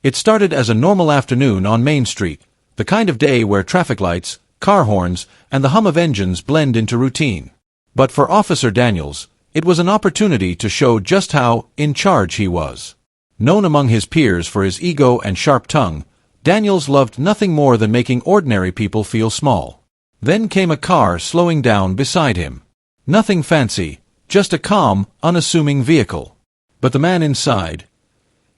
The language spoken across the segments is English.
It started as a normal afternoon on Main Street, the kind of day where traffic lights, car horns, and the hum of engines blend into routine. But for Officer Daniels, it was an opportunity to show just how in charge he was. Known among his peers for his ego and sharp tongue, Daniels loved nothing more than making ordinary people feel small. Then came a car slowing down beside him. Nothing fancy, just a calm, unassuming vehicle. But the man inside,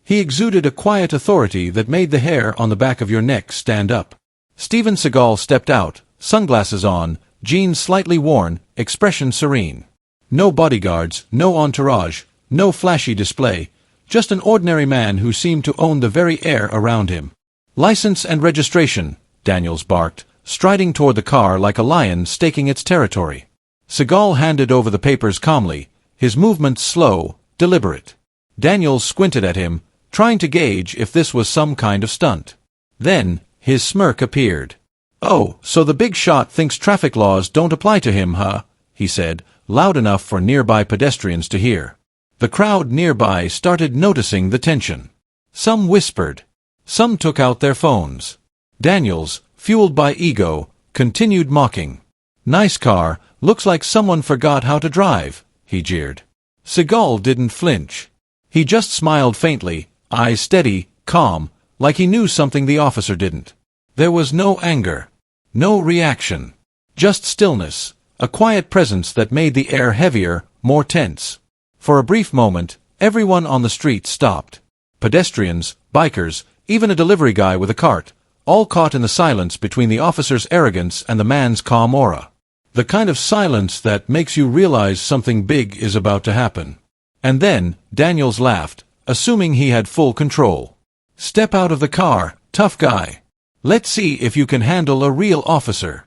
he exuded a quiet authority that made the hair on the back of your neck stand up. Steven Seagal stepped out, sunglasses on, jeans slightly worn, expression serene. No bodyguards, no entourage, no flashy display, just an ordinary man who seemed to own the very air around him. "License and registration," Daniels barked, striding toward the car like a lion staking its territory. Seagal handed over the papers calmly, his movements slow, deliberate. Daniels squinted at him, trying to gauge if this was some kind of stunt. Then, his smirk appeared. "Oh, so the big shot thinks traffic laws don't apply to him, huh?" he said, loud enough for nearby pedestrians to hear. The crowd nearby started noticing the tension. Some whispered. Some took out their phones. Daniels, fueled by ego, continued mocking. "Nice car, looks like someone forgot how to drive," he jeered. Seagal didn't flinch. He just smiled faintly, eyes steady, calm, like he knew something the officer didn't. There was no anger. No reaction. Just stillness, a quiet presence that made the air heavier, more tense. For a brief moment, everyone on the street stopped. Pedestrians, bikers, even a delivery guy with a cart, all caught in the silence between the officer's arrogance and the man's calm aura. The kind of silence that makes you realize something big is about to happen. And then, Daniels laughed, assuming he had full control. "Step out of the car, tough guy. Let's see if you can handle a real officer."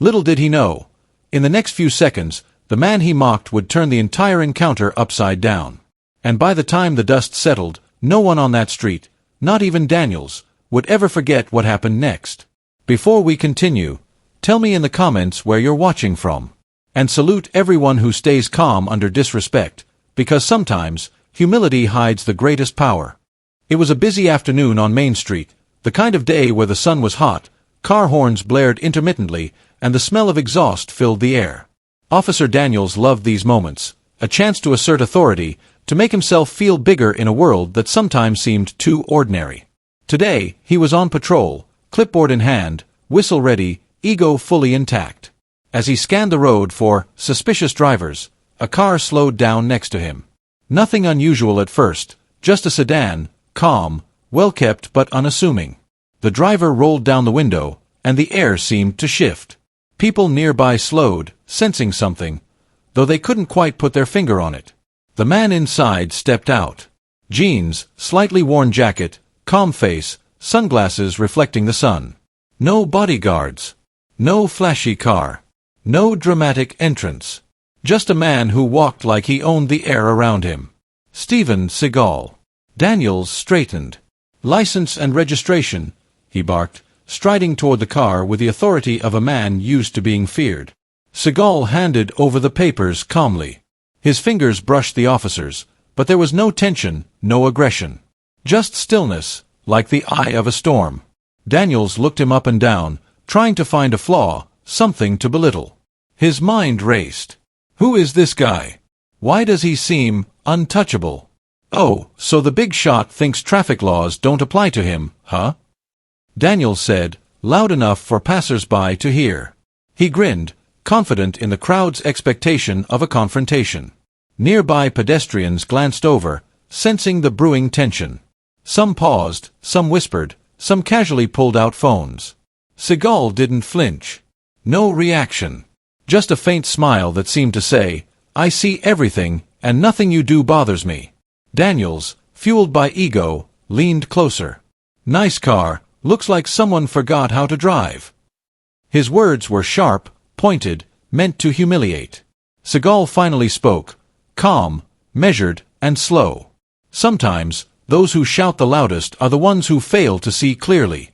Little did he know, in the next few seconds, the man he mocked would turn the entire encounter upside down. And by the time the dust settled, no one on that street, not even Daniels, would ever forget what happened next. Before we continue, tell me in the comments where you're watching from. And salute everyone who stays calm under disrespect, because sometimes, humility hides the greatest power. It was a busy afternoon on Main Street, the kind of day where the sun was hot, car horns blared intermittently, and the smell of exhaust filled the air. Officer Daniels loved these moments, a chance to assert authority, to make himself feel bigger in a world that sometimes seemed too ordinary. Today, he was on patrol, clipboard in hand, whistle ready, ego fully intact. As he scanned the road for suspicious drivers, a car slowed down next to him. Nothing unusual at first, just a sedan, calm, well-kept but unassuming. The driver rolled down the window, and the air seemed to shift. People nearby slowed, sensing something, though they couldn't quite put their finger on it. The man inside stepped out. Jeans, slightly worn jacket, calm face, sunglasses reflecting the sun. No bodyguards. No flashy car. No dramatic entrance. Just a man who walked like he owned the air around him. Steven Seagal. Daniels straightened. "License and registration," he barked, striding toward the car with the authority of a man used to being feared. Seagal handed over the papers calmly. His fingers brushed the officer's, but there was no tension, no aggression. Just stillness, like the eye of a storm. Daniels looked him up and down, trying to find a flaw, something to belittle. His mind raced. Who is this guy? Why does he seem untouchable? "Oh, so the big shot thinks traffic laws don't apply to him, huh?" Daniels said, loud enough for passers-by to hear. He grinned, confident in the crowd's expectation of a confrontation. Nearby pedestrians glanced over, sensing the brewing tension. Some paused, some whispered, some casually pulled out phones. Seagal didn't flinch. No reaction. Just a faint smile that seemed to say, "I see everything, and nothing you do bothers me." Daniels, fueled by ego, leaned closer. "Nice car, looks like someone forgot how to drive." His words were sharp, pointed, meant to humiliate. Seagal finally spoke, calm, measured, and slow. Sometimes, those who shout the loudest are the ones who fail to see clearly.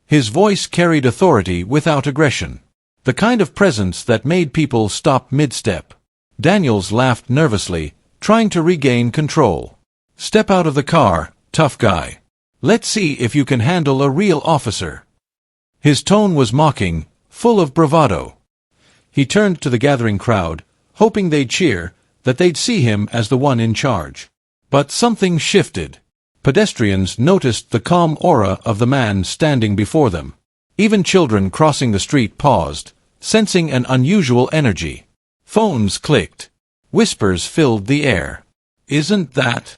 His voice carried authority without aggression. The kind of presence that made people stop mid-step. Daniels laughed nervously, trying to regain control. "Step out of the car, tough guy. Let's see if you can handle a real officer." His tone was mocking, full of bravado. He turned to the gathering crowd, hoping they'd cheer, that they'd see him as the one in charge. But something shifted. Pedestrians noticed the calm aura of the man standing before them. Even children crossing the street paused, sensing an unusual energy. Phones clicked. Whispers filled the air. "Isn't that...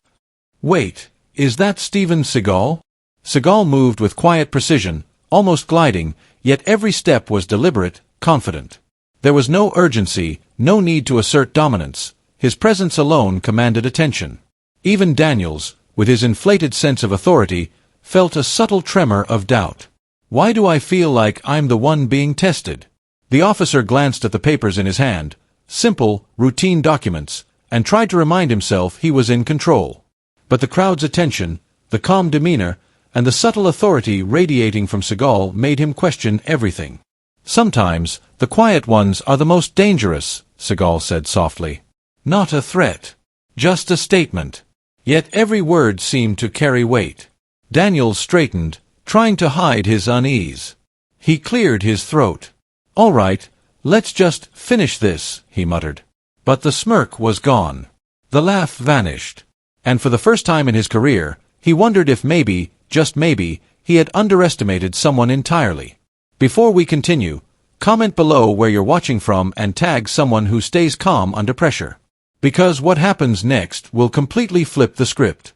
Wait, is that Steven Seagal?" Seagal moved with quiet precision, almost gliding, yet every step was deliberate, confident. There was no urgency, no need to assert dominance. His presence alone commanded attention. Even Daniels, with his inflated sense of authority, felt a subtle tremor of doubt. "Why do I feel like I'm the one being tested?" The officer glanced at the papers in his hand, simple, routine documents, and tried to remind himself he was in control. But the crowd's attention, the calm demeanor, and the subtle authority radiating from Seagal made him question everything. "Sometimes, the quiet ones are the most dangerous," Seagal said softly. "Not a threat. Just a statement." Yet every word seemed to carry weight. Daniels straightened, trying to hide his unease. He cleared his throat. "All right, let's just finish this," he muttered. But the smirk was gone. The laugh vanished. And for the first time in his career, he wondered if maybe, just maybe, he had underestimated someone entirely. Before we continue, comment below where you're watching from and tag someone who stays calm under pressure. Because what happens next will completely flip the script.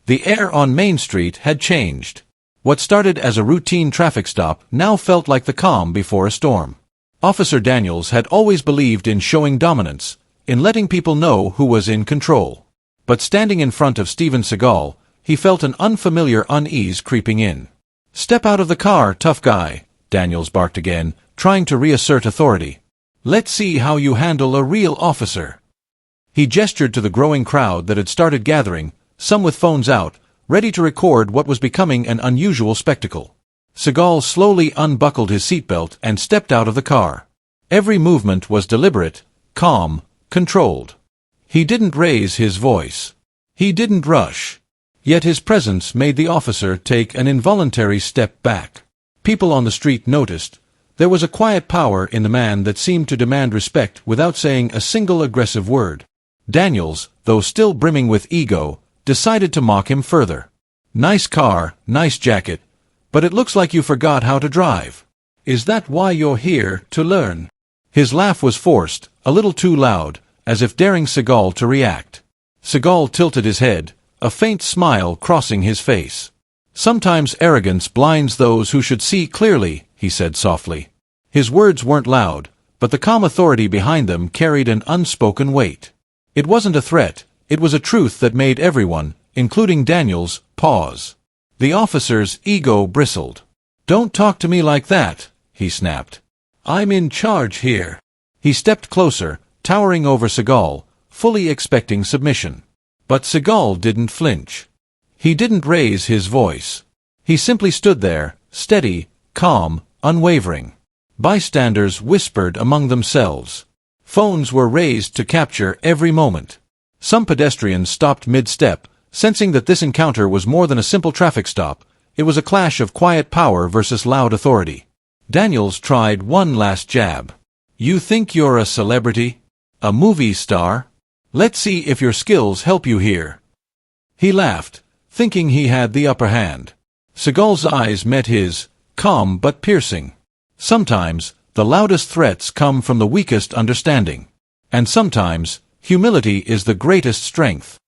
The air on Main Street had changed. What started as a routine traffic stop now felt like the calm before a storm. Officer Daniels had always believed in showing dominance, in letting people know who was in control. But standing in front of Steven Seagal, he felt an unfamiliar unease creeping in. "Step out of the car, tough guy," Daniels barked again, trying to reassert authority. "Let's see how you handle a real officer." He gestured to the growing crowd that had started gathering, some with phones out, ready to record what was becoming an unusual spectacle. Seagal slowly unbuckled his seatbelt and stepped out of the car. Every movement was deliberate, calm, controlled. He didn't raise his voice. He didn't rush. Yet his presence made the officer take an involuntary step back. People on the street noticed. There was a quiet power in the man that seemed to demand respect without saying a single aggressive word. Daniels, though still brimming with ego, decided to mock him further. "Nice car, nice jacket, but it looks like you forgot how to drive. Is that why you're here, to learn?" His laugh was forced, a little too loud, as if daring Seagal to react. Seagal tilted his head, a faint smile crossing his face. "Sometimes arrogance blinds those who should see clearly," he said softly. His words weren't loud, but the calm authority behind them carried an unspoken weight. It wasn't a threat, it was a truth that made everyone, including Daniels, pause. The officer's ego bristled. "Don't talk to me like that," he snapped. "I'm in charge here." He stepped closer, towering over Seagal, fully expecting submission. But Seagal didn't flinch. He didn't raise his voice. He simply stood there, steady, calm, unwavering. Bystanders whispered among themselves. Phones were raised to capture every moment. Some pedestrians stopped mid-step, sensing that this encounter was more than a simple traffic stop. It was a clash of quiet power versus loud authority. Daniels tried one last jab. "You think you're a celebrity? A movie star? Let's see if your skills help you here." He laughed, thinking he had the upper hand. Seagal's eyes met his, calm but piercing. Sometimes, the loudest threats come from the weakest understanding. And sometimes, humility is the greatest strength.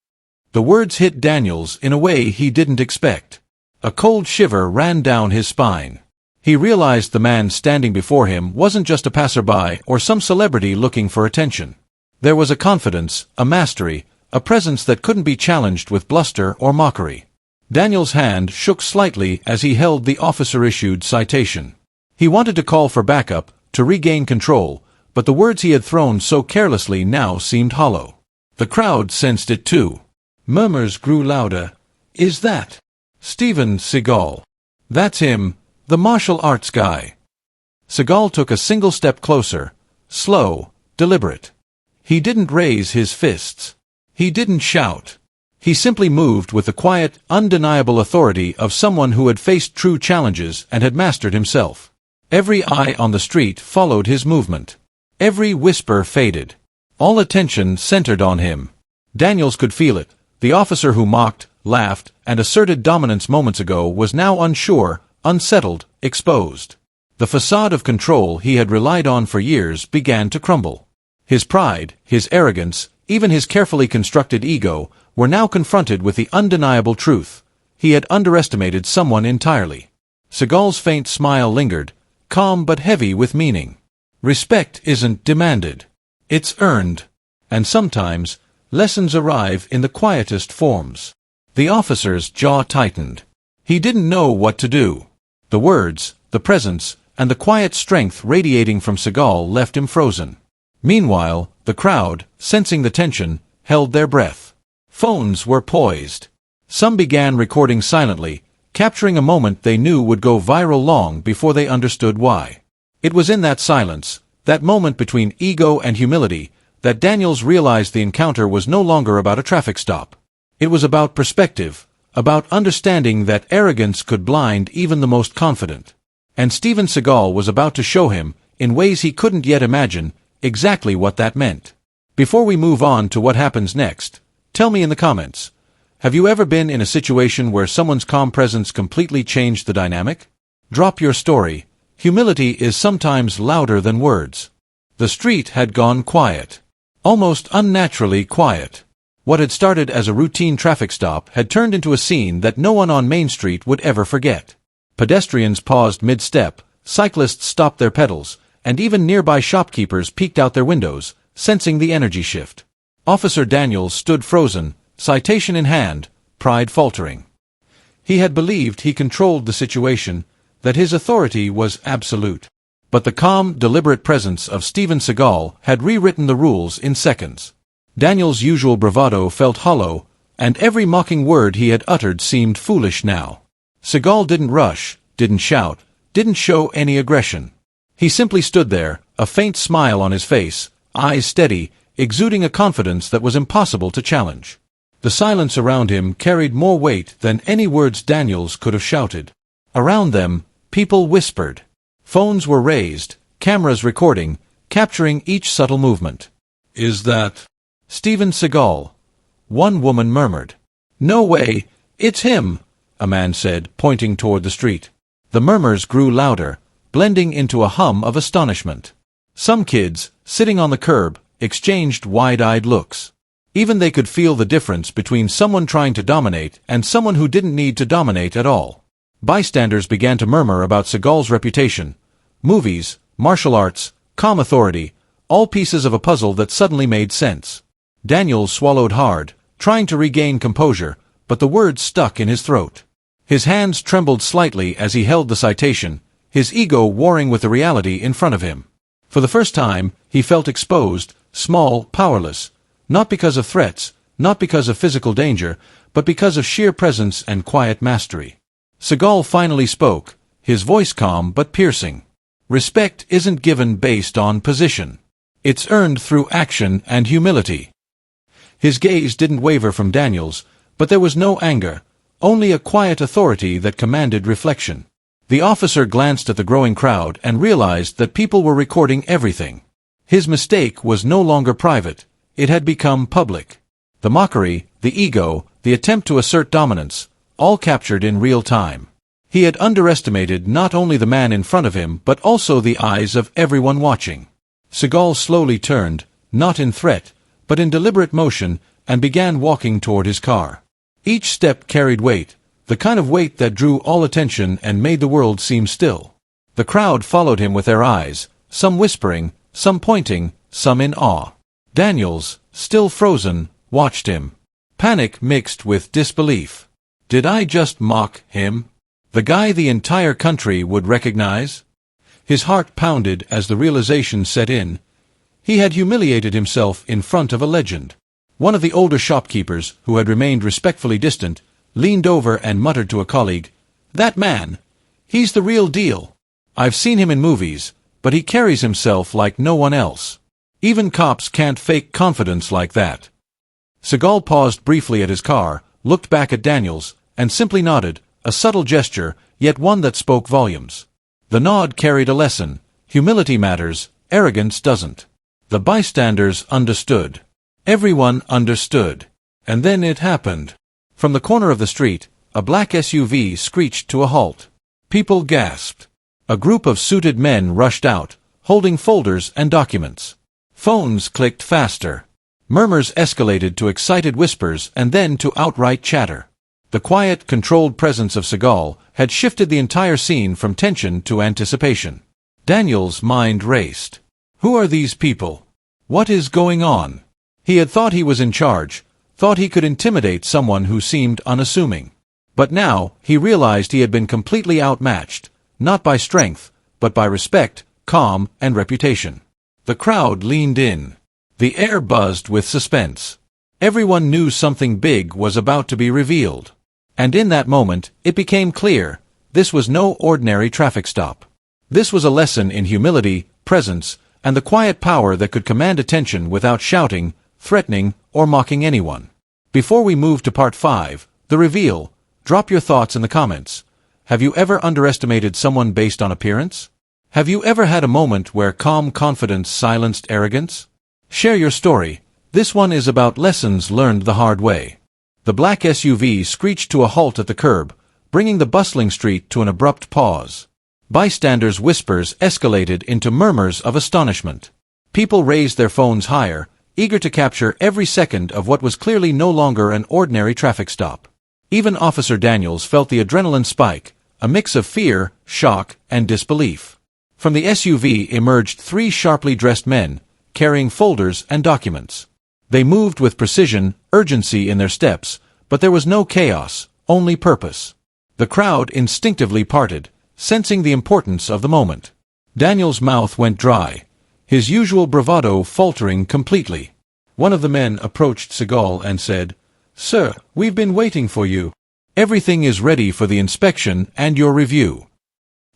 The words hit Daniels in a way he didn't expect. A cold shiver ran down his spine. He realized the man standing before him wasn't just a passerby or some celebrity looking for attention. There was a confidence, a mastery, a presence that couldn't be challenged with bluster or mockery. Daniels' hand shook slightly as he held the officer-issued citation. He wanted to call for backup, to regain control, but the words he had thrown so carelessly now seemed hollow. The crowd sensed it too. Murmurs grew louder. "Is that Steven Seagal? That's him, the martial arts guy." Seagal took a single step closer, slow, deliberate. He didn't raise his fists. He didn't shout. He simply moved with the quiet, undeniable authority of someone who had faced true challenges and had mastered himself. Every eye on the street followed his movement. Every whisper faded. All attention centered on him. Daniels could feel it. The officer who mocked, laughed, and asserted dominance moments ago was now unsure, unsettled, exposed. The facade of control he had relied on for years began to crumble. His pride, his arrogance, even his carefully constructed ego, were now confronted with the undeniable truth. He had underestimated someone entirely. Seagal's faint smile lingered, calm but heavy with meaning. Respect isn't demanded. It's earned. And sometimes, lessons arrive in the quietest forms. The officer's jaw tightened. He didn't know what to do. The words, the presence, and the quiet strength radiating from Seagal left him frozen. Meanwhile, the crowd, sensing the tension, held their breath. Phones were poised. Some began recording silently, capturing a moment they knew would go viral long before they understood why. It was in that silence, that moment between ego and humility, that Daniels realized the encounter was no longer about a traffic stop. It was about perspective, about understanding that arrogance could blind even the most confident. And Steven Seagal was about to show him, in ways he couldn't yet imagine, exactly what that meant. Before we move on to what happens next, tell me in the comments, have you ever been in a situation where someone's calm presence completely changed the dynamic? Drop your story. Humility is sometimes louder than words. The street had gone quiet. Almost unnaturally quiet. What had started as a routine traffic stop had turned into a scene that no one on Main Street would ever forget. Pedestrians paused mid-step, cyclists stopped their pedals, and even nearby shopkeepers peeked out their windows, sensing the energy shift. Officer Daniels stood frozen, citation in hand, pride faltering. He had believed he controlled the situation, that his authority was absolute. But the calm, deliberate presence of Steven Seagal had rewritten the rules in seconds. Daniels' usual bravado felt hollow, and every mocking word he had uttered seemed foolish now. Seagal didn't rush, didn't shout, didn't show any aggression. He simply stood there, a faint smile on his face, eyes steady, exuding a confidence that was impossible to challenge. The silence around him carried more weight than any words Daniels could have shouted. Around them, people whispered. Phones were raised, cameras recording, capturing each subtle movement. "Is that Steven Seagal?" one woman murmured. "No way, it's him," a man said, pointing toward the street. The murmurs grew louder, blending into a hum of astonishment. Some kids, sitting on the curb, exchanged wide-eyed looks. Even they could feel the difference between someone trying to dominate and someone who didn't need to dominate at all. Bystanders began to murmur about Seagal's reputation. Movies, martial arts, calm authority, all pieces of a puzzle that suddenly made sense. Daniels swallowed hard, trying to regain composure, but the words stuck in his throat. His hands trembled slightly as he held the citation, his ego warring with the reality in front of him. For the first time, he felt exposed, small, powerless, not because of threats, not because of physical danger, but because of sheer presence and quiet mastery. Seagal finally spoke, his voice calm but piercing. Respect isn't given based on position. It's earned through action and humility. His gaze didn't waver from Daniels, but there was no anger, only a quiet authority that commanded reflection. The officer glanced at the growing crowd and realized that people were recording everything. His mistake was no longer private, it had become public. The mockery, the ego, the attempt to assert dominance, all captured in real time. He had underestimated not only the man in front of him but also the eyes of everyone watching. Seagal slowly turned, not in threat, but in deliberate motion, and began walking toward his car. Each step carried weight, the kind of weight that drew all attention and made the world seem still. The crowd followed him with their eyes, some whispering, some pointing, some in awe. Daniels, still frozen, watched him. Panic mixed with disbelief. Did I just mock him? The guy the entire country would recognize? His heart pounded as the realization set in. He had humiliated himself in front of a legend. One of the older shopkeepers, who had remained respectfully distant, leaned over and muttered to a colleague, "That man, he's the real deal. I've seen him in movies, but he carries himself like no one else. Even cops can't fake confidence like that." Seagal paused briefly at his car, looked back at Daniels, and simply nodded, a subtle gesture, yet one that spoke volumes. The nod carried a lesson. Humility matters, arrogance doesn't. The bystanders understood. Everyone understood. And then it happened. From the corner of the street, a black SUV screeched to a halt. People gasped. A group of suited men rushed out, holding folders and documents. Phones clicked faster. Murmurs escalated to excited whispers and then to outright chatter. The quiet, controlled presence of Seagal had shifted the entire scene from tension to anticipation. Daniels' mind raced. Who are these people? What is going on? He had thought he was in charge, thought he could intimidate someone who seemed unassuming. But now, he realized he had been completely outmatched, not by strength, but by respect, calm, and reputation. The crowd leaned in. The air buzzed with suspense. Everyone knew something big was about to be revealed. And in that moment, it became clear, this was no ordinary traffic stop. This was a lesson in humility, presence, and the quiet power that could command attention without shouting, threatening, or mocking anyone. Before we move to part 5, the reveal, drop your thoughts in the comments. Have you ever underestimated someone based on appearance? Have you ever had a moment where calm confidence silenced arrogance? Share your story. This one is about lessons learned the hard way. The black SUV screeched to a halt at the curb, bringing the bustling street to an abrupt pause. Bystanders' whispers escalated into murmurs of astonishment. People raised their phones higher, eager to capture every second of what was clearly no longer an ordinary traffic stop. Even Officer Daniels felt the adrenaline spike, a mix of fear, shock, and disbelief. From the SUV emerged 3 sharply dressed men, carrying folders and documents. They moved with precision, urgency in their steps, but there was no chaos, only purpose. The crowd instinctively parted, sensing the importance of the moment. Daniel's mouth went dry, his usual bravado faltering completely. One of the men approached Seagal and said, "Sir, we've been waiting for you. Everything is ready for the inspection and your review."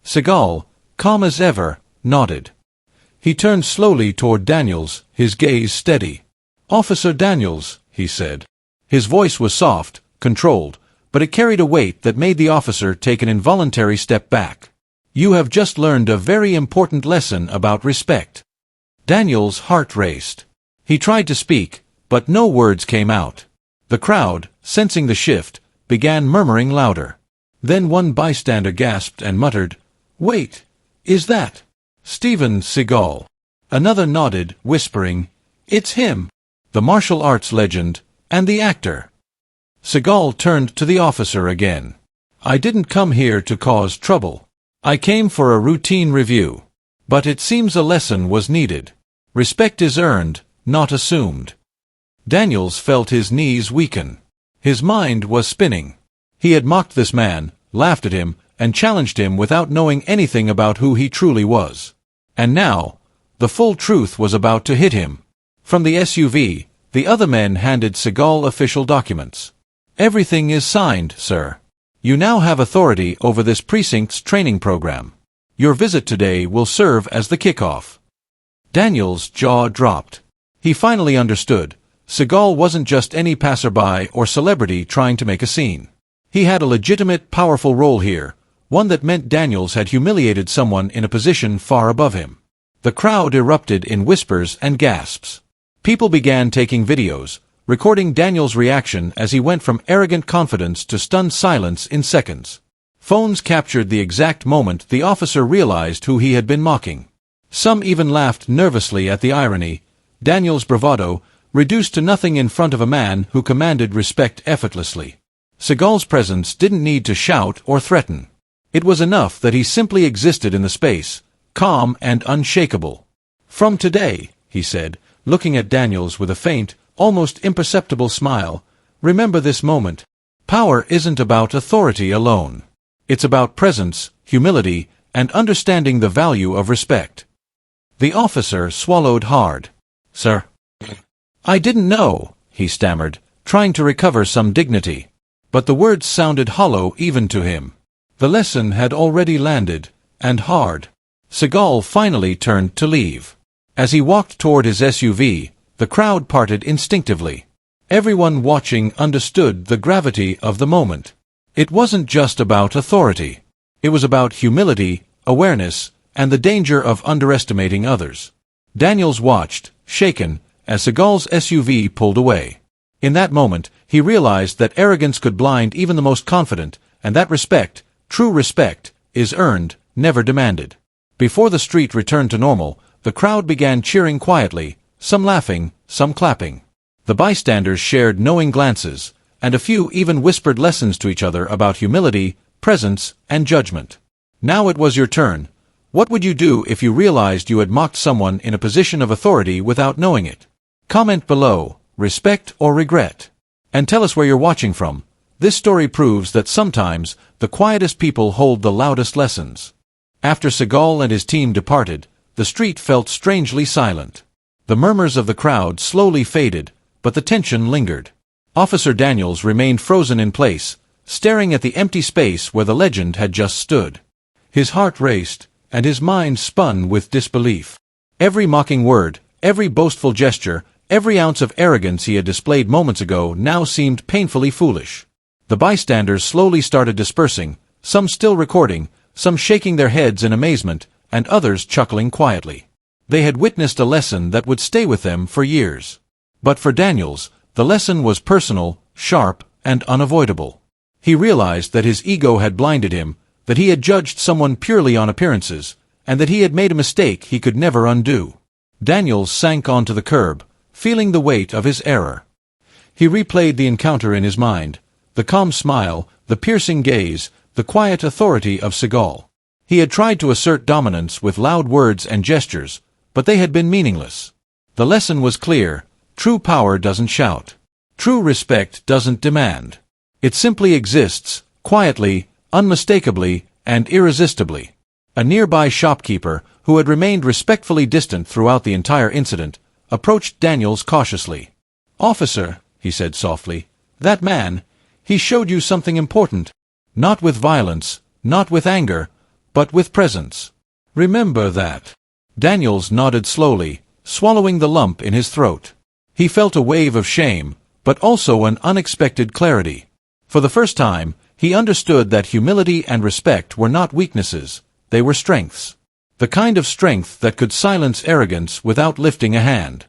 Seagal, calm as ever, nodded. He turned slowly toward Daniels, his gaze steady. "Officer Daniels," he said. His voice was soft, controlled, but it carried a weight that made the officer take an involuntary step back. "You have just learned a very important lesson about respect." Daniels' heart raced. He tried to speak, but no words came out. The crowd, sensing the shift, began murmuring louder. Then one bystander gasped and muttered, "Wait, is that Steven Seagal?" Another nodded, whispering, "It's him, the martial arts legend, and the actor." Seagal turned to the officer again. "I didn't come here to cause trouble. I came for a routine review. But it seems a lesson was needed. Respect is earned, not assumed." Daniels felt his knees weaken. His mind was spinning. He had mocked this man, laughed at him, and challenged him without knowing anything about who he truly was. And now, the full truth was about to hit him. From the SUV, the other men handed Seagal official documents. "Everything is signed, sir. You now have authority over this precinct's training program. Your visit today will serve as the kickoff." Daniels' jaw dropped. He finally understood. Seagal wasn't just any passerby or celebrity trying to make a scene. He had a legitimate, powerful role here, one that meant Daniels had humiliated someone in a position far above him. The crowd erupted in whispers and gasps. People began taking videos, recording Daniels' reaction as he went from arrogant confidence to stunned silence in seconds. Phones captured the exact moment the officer realized who he had been mocking. Some even laughed nervously at the irony. Daniels' bravado, reduced to nothing in front of a man who commanded respect effortlessly. Seagal's presence didn't need to shout or threaten. It was enough that he simply existed in the space, calm and unshakable. "From today," he said, looking at Daniels with a faint, almost imperceptible smile, "remember this moment. Power isn't about authority alone. It's about presence, humility, and understanding the value of respect." The officer swallowed hard. "Sir, I didn't know," he stammered, trying to recover some dignity. But the words sounded hollow even to him. The lesson had already landed, and hard. Seagal finally turned to leave. As he walked toward his SUV, the crowd parted instinctively. Everyone watching understood the gravity of the moment. It wasn't just about authority. It was about humility, awareness, and the danger of underestimating others. Daniels watched, shaken, as Seagal's SUV pulled away. In that moment, he realized that arrogance could blind even the most confident, and that respect, true respect, is earned, never demanded. Before the street returned to normal, the crowd began cheering quietly, some laughing, some clapping. The bystanders shared knowing glances, and a few even whispered lessons to each other about humility, presence, and judgment. Now it was your turn. What would you do if you realized you had mocked someone in a position of authority without knowing it? Comment below, respect or regret. And tell us where you're watching from. This story proves that sometimes, the quietest people hold the loudest lessons. After Seagal and his team departed, the street felt strangely silent. The murmurs of the crowd slowly faded, but the tension lingered. Officer Daniels remained frozen in place, staring at the empty space where the legend had just stood. His heart raced, and his mind spun with disbelief. Every mocking word, every boastful gesture, every ounce of arrogance he had displayed moments ago now seemed painfully foolish. The bystanders slowly started dispersing, some still recording, some shaking their heads in amazement, and others chuckling quietly. They had witnessed a lesson that would stay with them for years. But for Daniels, the lesson was personal, sharp, and unavoidable. He realized that his ego had blinded him, that he had judged someone purely on appearances, and that he had made a mistake he could never undo. Daniels sank onto the curb, feeling the weight of his error. He replayed the encounter in his mind, the calm smile, the piercing gaze, the quiet authority of Seagal. He had tried to assert dominance with loud words and gestures, but they had been meaningless. The lesson was clear: true power doesn't shout. True respect doesn't demand. It simply exists, quietly, unmistakably, and irresistibly. A nearby shopkeeper, who had remained respectfully distant throughout the entire incident, approached Daniels cautiously. "Officer," he said softly, "that man, he showed you something important. Not with violence, not with anger, but with presence. Remember that." Daniels nodded slowly, swallowing the lump in his throat. He felt a wave of shame, but also an unexpected clarity. For the first time, he understood that humility and respect were not weaknesses, they were strengths. The kind of strength that could silence arrogance without lifting a hand.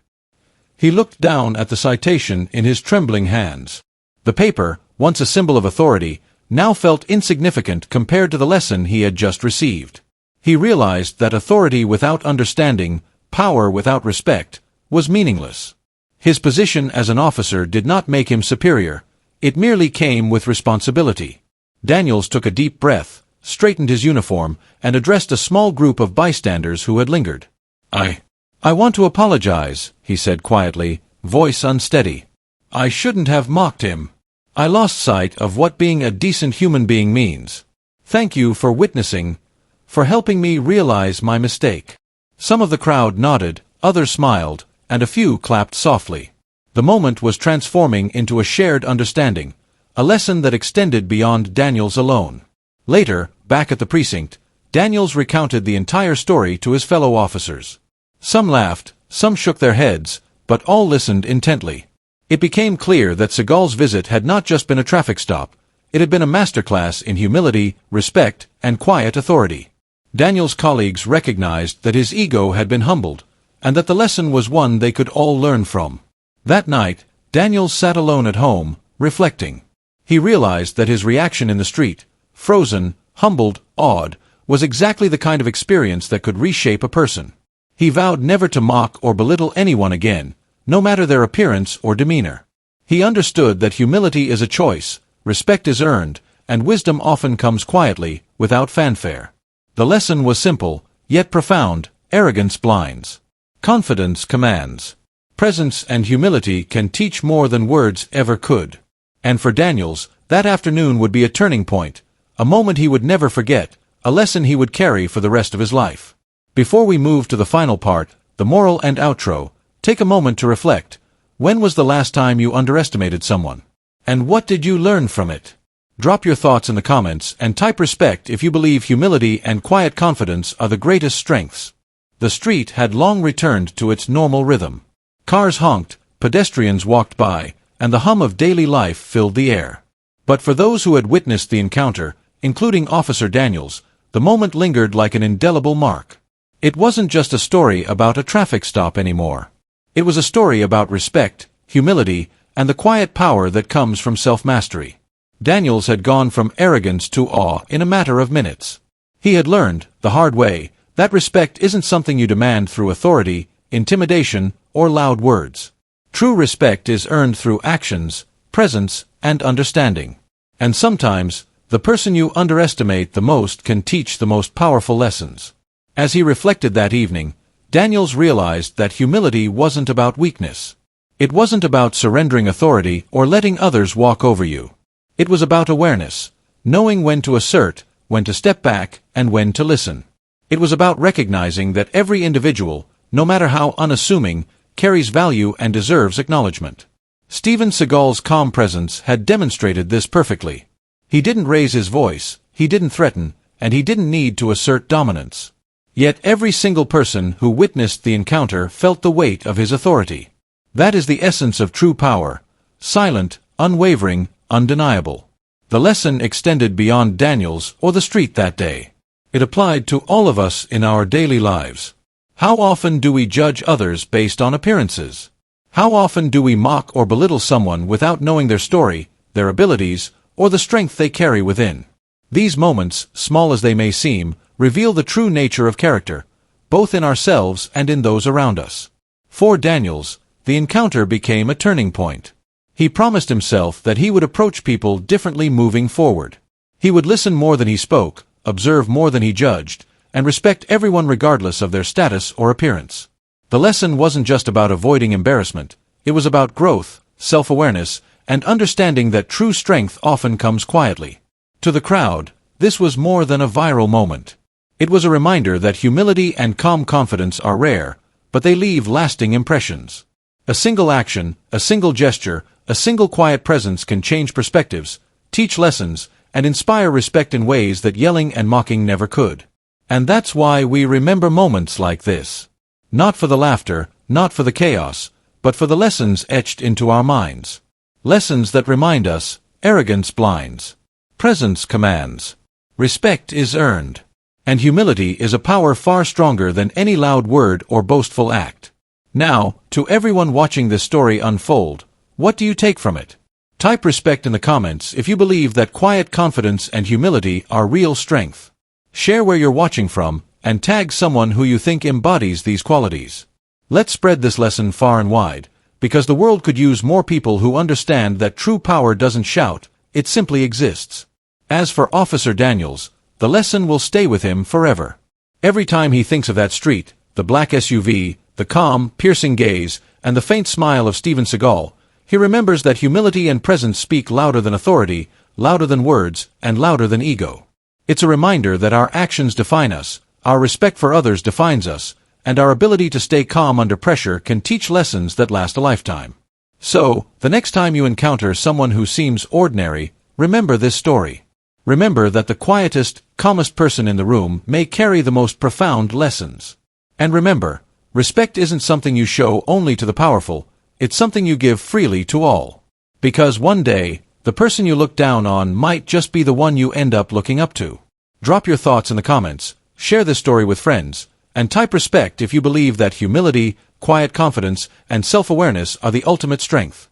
He looked down at the citation in his trembling hands. The paper, once a symbol of authority, now felt insignificant compared to the lesson he had just received. He realized that authority without understanding, power without respect, was meaningless. His position as an officer did not make him superior, it merely came with responsibility. Daniels took a deep breath, straightened his uniform, and addressed a small group of bystanders who had lingered. I want to apologize," he said quietly, voice unsteady. "I shouldn't have mocked him. I lost sight of what being a decent human being means. Thank you for witnessing, for helping me realize my mistake." Some of the crowd nodded, others smiled, and a few clapped softly. The moment was transforming into a shared understanding, a lesson that extended beyond Daniels alone. Later, back at the precinct, Daniels recounted the entire story to his fellow officers. Some laughed, some shook their heads, but all listened intently. It became clear that Seagal's visit had not just been a traffic stop, it had been a masterclass in humility, respect, and quiet authority. Daniels' colleagues recognized that his ego had been humbled, and that the lesson was one they could all learn from. That night, Daniels sat alone at home, reflecting. He realized that his reaction in the street, frozen, humbled, awed, was exactly the kind of experience that could reshape a person. He vowed never to mock or belittle anyone again, no matter their appearance or demeanor. He understood that humility is a choice, respect is earned, and wisdom often comes quietly, without fanfare. The lesson was simple, yet profound: arrogance blinds. Confidence commands. Presence and humility can teach more than words ever could. And for Daniels, that afternoon would be a turning point, a moment he would never forget, a lesson he would carry for the rest of his life. Before we move to the final part, the moral and outro, take a moment to reflect. When was the last time you underestimated someone? And what did you learn from it? Drop your thoughts in the comments and type respect if you believe humility and quiet confidence are the greatest strengths. The street had long returned to its normal rhythm. Cars honked, pedestrians walked by, and the hum of daily life filled the air. But for those who had witnessed the encounter, including Officer Daniels, the moment lingered like an indelible mark. It wasn't just a story about a traffic stop anymore. It was a story about respect, humility, and the quiet power that comes from self-mastery. Daniels had gone from arrogance to awe in a matter of minutes. He had learned, the hard way, that respect isn't something you demand through authority, intimidation, or loud words. True respect is earned through actions, presence, and understanding. And sometimes, the person you underestimate the most can teach the most powerful lessons. As he reflected that evening, Daniels realized that humility wasn't about weakness. It wasn't about surrendering authority or letting others walk over you. It was about awareness, knowing when to assert, when to step back, and when to listen. It was about recognizing that every individual, no matter how unassuming, carries value and deserves acknowledgement. Steven Seagal's calm presence had demonstrated this perfectly. He didn't raise his voice, he didn't threaten, and he didn't need to assert dominance. Yet every single person who witnessed the encounter felt the weight of his authority. That is the essence of true power: silent, unwavering, undeniable. The lesson extended beyond Daniels or the street that day. It applied to all of us in our daily lives. How often do we judge others based on appearances? How often do we mock or belittle someone without knowing their story, their abilities, or the strength they carry within? These moments, small as they may seem, reveal the true nature of character, both in ourselves and in those around us. For Daniels, the encounter became a turning point. He promised himself that he would approach people differently moving forward. He would listen more than he spoke, observe more than he judged, and respect everyone regardless of their status or appearance. The lesson wasn't just about avoiding embarrassment, it was about growth, self-awareness, and understanding that true strength often comes quietly. To the crowd, this was more than a viral moment. It was a reminder that humility and calm confidence are rare, but they leave lasting impressions. A single action, a single gesture, a single quiet presence can change perspectives, teach lessons, and inspire respect in ways that yelling and mocking never could. And that's why we remember moments like this. Not for the laughter, not for the chaos, but for the lessons etched into our minds. Lessons that remind us, arrogance blinds. Presence commands. Respect is earned. And humility is a power far stronger than any loud word or boastful act. Now, to everyone watching this story unfold, what do you take from it? Type respect in the comments if you believe that quiet confidence and humility are real strength. Share where you're watching from, and tag someone who you think embodies these qualities. Let's spread this lesson far and wide, because the world could use more people who understand that true power doesn't shout, it simply exists. As for Officer Daniels, the lesson will stay with him forever. Every time he thinks of that street, the black SUV, the calm, piercing gaze, and the faint smile of Steven Seagal, he remembers that humility and presence speak louder than authority, louder than words, and louder than ego. It's a reminder that our actions define us, our respect for others defines us, and our ability to stay calm under pressure can teach lessons that last a lifetime. So, the next time you encounter someone who seems ordinary, remember this story. Remember that the quietest, calmest person in the room may carry the most profound lessons. And remember, respect isn't something you show only to the powerful, it's something you give freely to all. Because one day, the person you look down on might just be the one you end up looking up to. Drop your thoughts in the comments, share this story with friends, and type respect if you believe that humility, quiet confidence, and self-awareness are the ultimate strength.